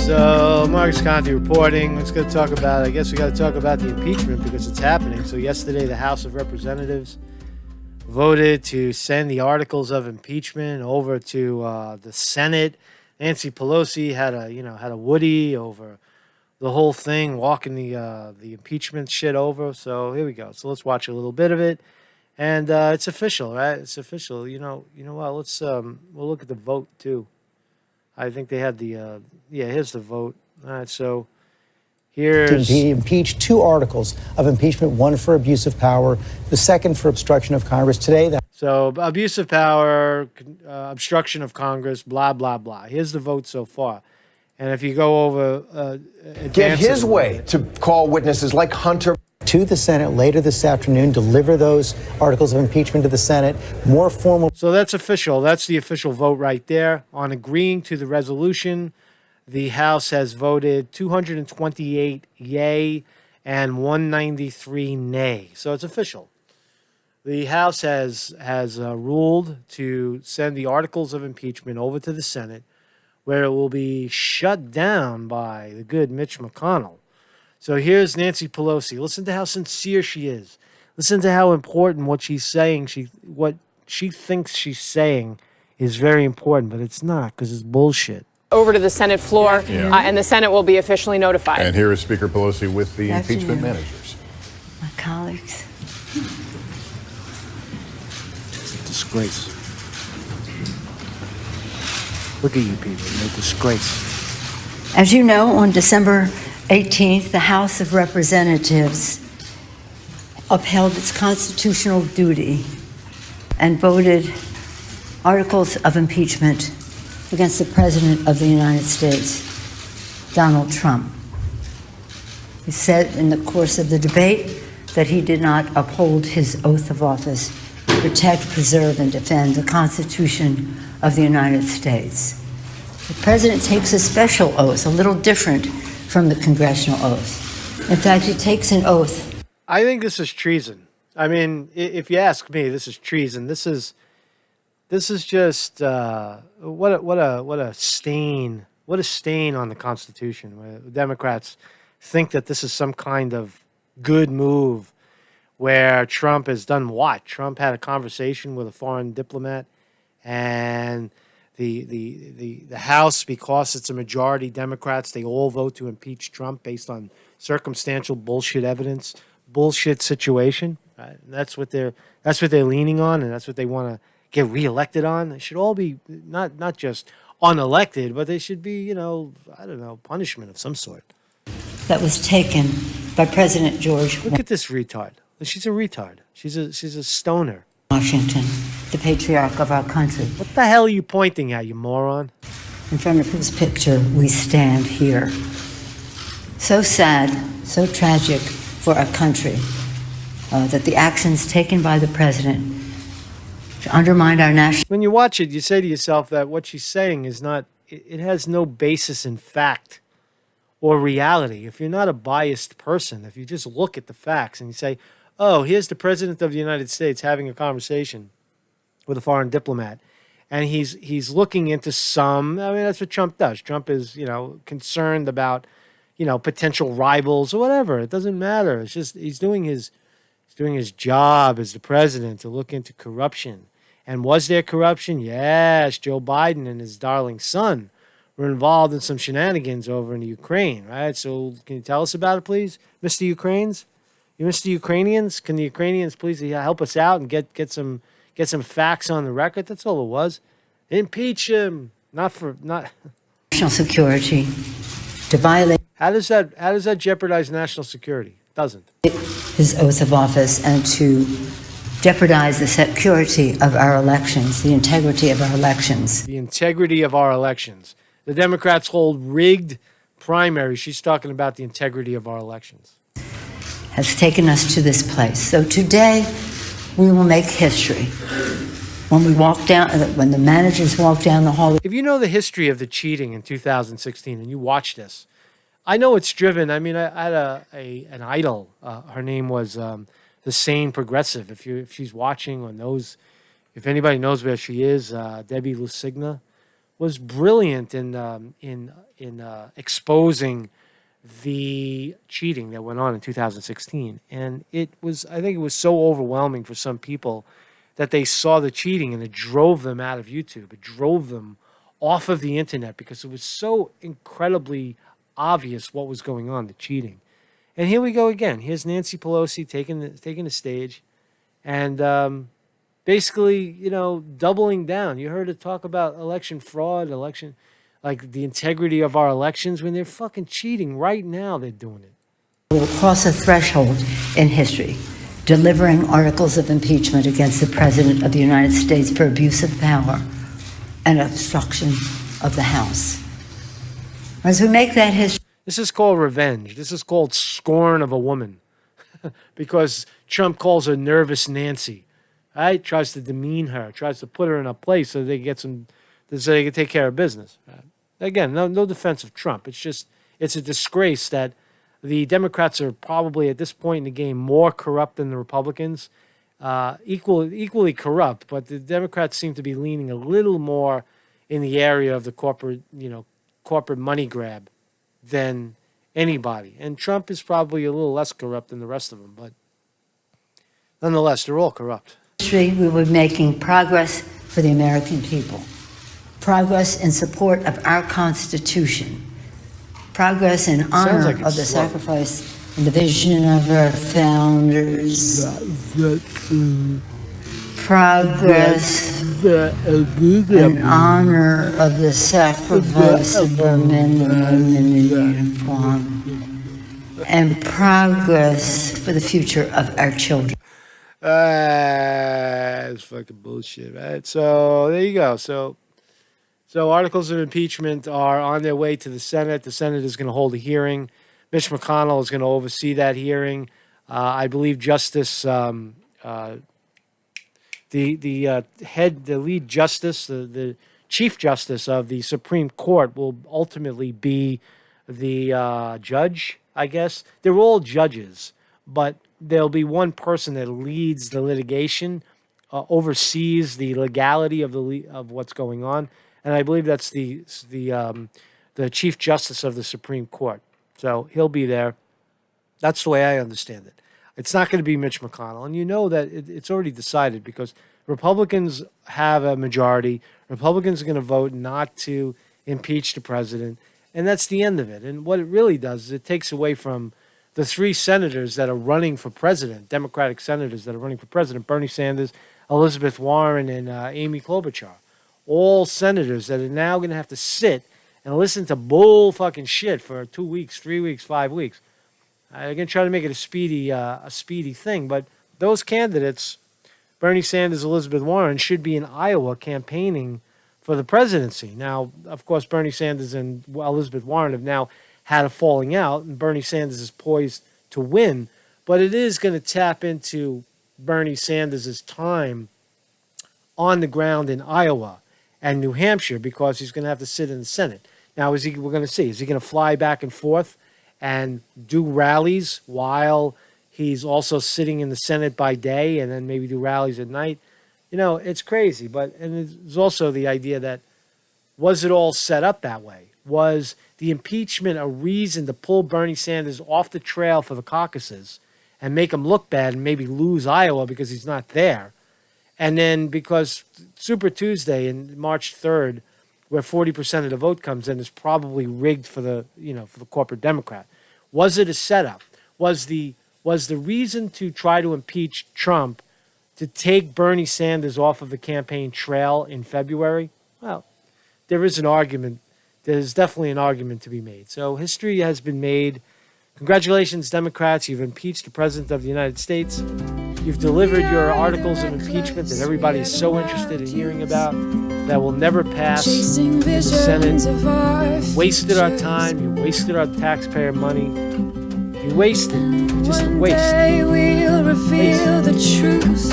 So, Marcus Conte reporting. Let's go talk about, I guess we got to talk about the impeachment because it's happening. So, yesterday, the House of Representatives voted to send the articles of impeachment over to the Senate. Nancy Pelosi had a Woody over the whole thing, walking the impeachment shit over. So, here we go. So, let's watch a little bit of it. And it's official, right? It's official. You know what? Let's we'll look at the vote, too. I think they had the, here's the vote. All right, so here's... He impeached 2 articles of impeachment, one for abuse of power, the second for obstruction of Congress. Today, So abuse of power, obstruction of Congress, blah, blah, blah. Here's the vote so far. And if you go over... Get his way to call witnesses like Hunter... to the Senate later this afternoon, deliver those articles of impeachment to the Senate. More formal. So that's official. That's the official vote right there. On agreeing to the resolution, the House has voted 228 yay and 193 nay. So it's official. The House has ruled to send the articles of impeachment over to the Senate, where it will be shut down by the good Mitch McConnell. So here's Nancy Pelosi. Listen to how sincere she is. Listen to how important what she's saying. What she thinks she's saying is very important, but it's not because it's bullshit. Over to the Senate floor, and the Senate will be officially notified. And here is Speaker Pelosi with the impeachment managers. My colleagues. It's a disgrace. Look at you people. You're a disgrace. As you know, on December 18th, the House of Representatives upheld its constitutional duty and voted articles of impeachment against the President of the United States, Donald Trump. He said in the course of the debate that he did not uphold his oath of office to protect, preserve, and defend the Constitution of the United States. The President takes a special oath, a little different from the congressional oath. In fact, he takes an oath. I think this is treason. I mean, if you ask me, this is treason. This is just what a stain. What a stain on the Constitution. Where the Democrats think that this is some kind of good move, where Trump has done what? Trump had a conversation with a foreign diplomat, and the House, because it's a majority Democrats, they all vote to impeach Trump based on circumstantial bullshit evidence, bullshit situation. Right? And that's what they're leaning on, and that's what they want to get reelected on. They should all be not just unelected, but they should be, punishment of some sort. That was taken by President George. Look at this retard. She's a retard. She's a stoner. Washington, the patriarch of our country. What the hell are you pointing at, you moron? In front of whose picture we stand here. So sad, so tragic for our country that the actions taken by the president to undermine our national... When you watch it, you say to yourself that what she's saying is not... It has no basis in fact or reality. If you're not a biased person, if you just look at the facts and you say, oh, here's the President of the United States having a conversation with a foreign diplomat, and he's looking into some... I mean, that's what Trump does. Trump is, concerned about, potential rivals or whatever. It doesn't matter. It's just he's doing his job as the president to look into corruption. And was there corruption? Yes. Joe Biden and his darling son were involved in some shenanigans over in the Ukraine, right? So can you tell us about it, please, Mr. Ukrainians? You Mr. Ukrainians? Can the Ukrainians please help us out and get some facts on the record? That's all it was. Impeach him. Not national security to violate... How does that jeopardize national security? It doesn't. His oath of office and to jeopardize the security of our elections, the integrity of our elections. The integrity of our elections. The Democrats hold rigged primaries. She's talking about the integrity of our elections. Has taken us to this place. So today, we will make history. When the managers walk down the hall... If you know the history of the cheating in 2016 and you watch this, I know it's driven. I mean, I had an idol. Her name was the Sane Progressive. If she's watching or knows, if anybody knows where she is, Debbie Lusigna was brilliant in exposing the cheating that went on in 2016, and I think it was so overwhelming for some people that they saw the cheating and it drove them out of YouTube. It drove them off of the internet because it was so incredibly obvious what was going on, the cheating. And here we go again. Here's Nancy Pelosi taking the stage, and basically, doubling down. You heard her talk about election fraud, like the integrity of our elections when they're fucking cheating right now. They're doing it. Will cross a threshold in history, delivering articles of impeachment against the President of the United States for abuse of power and obstruction of the House. As we make that history, This is called revenge. This is called scorn of a woman, because Trump calls her nervous Nancy. Right? Tries to demean her, tries to put her in a place so they get so they can take care of business. Again, no defense of Trump. It's a disgrace that the Democrats are probably at this point in the game more corrupt than the Republicans, equally corrupt. But the Democrats seem to be leaning a little more in the area of the corporate money grab than anybody. And Trump is probably a little less corrupt than the rest of them. But nonetheless, they're all corrupt. we were making progress for the American people, progress in support of our Constitution, progress in honor like of the it's slow. sacrifice and the vision of our founders, progress in honor of the sacrifice of our men and women in uniform, and progress for the future of our children. It's fucking bullshit, right? So there you go. So articles of impeachment are on their way to the Senate. The Senate is going to hold a hearing. Mitch McConnell is going to oversee that hearing. I believe Justice, the lead justice, the chief justice of the Supreme Court will ultimately be the judge. I guess they're all judges, but there'll be one person that leads the litigation, oversees the legality of what's going on, and I believe that's the Chief Justice of the Supreme Court. So he'll be there. That's the way I understand it. It's not going to be Mitch McConnell, and you know that it's already decided because Republicans have a majority. Republicans are going to vote not to impeach the president, and that's the end of it. And what it really does is it takes away from the three senators that are running for president, Democratic senators that are running for president, Bernie Sanders, Elizabeth Warren, and Amy Klobuchar, all senators that are now going to have to sit and listen to bull fucking shit for 2 weeks, 3 weeks, 5 weeks. They're going to try to make it a speedy thing, but those candidates, Bernie Sanders, Elizabeth Warren, should be in Iowa campaigning for the presidency. Now, of course, Bernie Sanders and Elizabeth Warren have now had a falling out, and Bernie Sanders is poised to win, but it is going to tap into Bernie Sanders' time on the ground in Iowa and New Hampshire because he's going to have to sit in the Senate. Now, we're going to see, is he going to fly back and forth and do rallies while he's also sitting in the Senate by day and then maybe do rallies at night? It's crazy, and there's also the idea that, was it all set up that way? Was the impeachment a reason to pull Bernie Sanders off the trail for the caucuses and make him look bad and maybe lose Iowa because he's not there? And then because Super Tuesday in March 3rd, where 40% of the vote comes in, is probably rigged for the corporate Democrat. Was it a setup? Was the reason to try to impeach Trump to take Bernie Sanders off of the campaign trail in February? Well, there is an argument. There's definitely an argument to be made. So history has been made. Congratulations, Democrats. You've impeached the President of the United States. You've delivered your articles of impeachment that everybody is so interested in hearing about that will never pass in the Senate. You wasted our time. You wasted our taxpayer money. You wasted. Just waste. One day we'll reveal the truth.